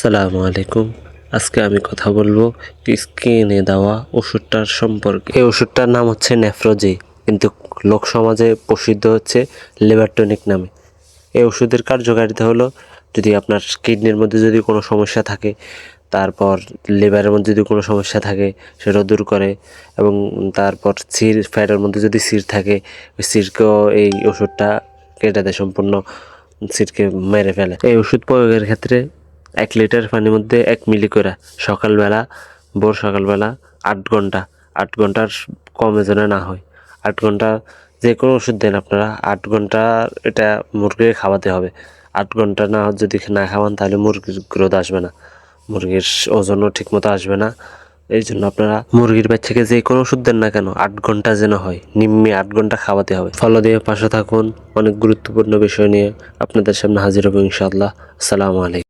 আসসালামু আলাইকুম। আজকে আমি কথা বলবো স্কিনে দেওয়া ওষুধটার সম্পর্কে। এই ওষুধটার নাম হচ্ছে নেফ্রোজি, কিন্তু লোক সমাজে প্রসিদ্ধ হচ্ছে লিভারটনিক নামে। এই ওষুধের কার্যকারিতা হলো, যদি আপনার কিডনির মধ্যে যদি কোনো সমস্যা থাকে, তারপর লিভারের মধ্যে যদি কোনো সমস্যা থাকে সেটাও দূর করে, এবং তারপর ফ্যাটের মধ্যে যদি সির থাকে ওই সিরকেও এই ওষুধটা কেটে দেয়, সম্পূর্ণ সিরকে মেরে ফেলে। এই ওষুধ প্রয়োগের ক্ষেত্রে 1 লিটার পানির মধ্যে 1 মিলি করে সকালবেলা, ভোর সকালবেলা 8 ঘন্টার কমে যেন না হয়। 8 ঘন্টা যে কোনো ওষুধ দেন আপনারা, 8 ঘন্টা এটা মুরগিকে খাওয়াতে হবে। 8 ঘন্টা না যদি না খাওয়ান তাহলে মুরগির গ্রোথ আসবে না, মুরগির ওজনও ঠিক মতো আসবে না। এই জন্য আপনারা মুরগির বাচ্চাকে যে কোনো ওষুধ দেন না কেন 8 ঘন্টা যেন হয়, নিম্নে 8 ঘন্টা খাওয়াতে হবে। ফলো দিয়ে পাশে থাকুন, অনেক গুরুত্বপূর্ণ বিষয় নিয়ে আপনাদের সামনে হাজির হবো ইনশাআল্লাহ। আসসালামু আলাইকুম।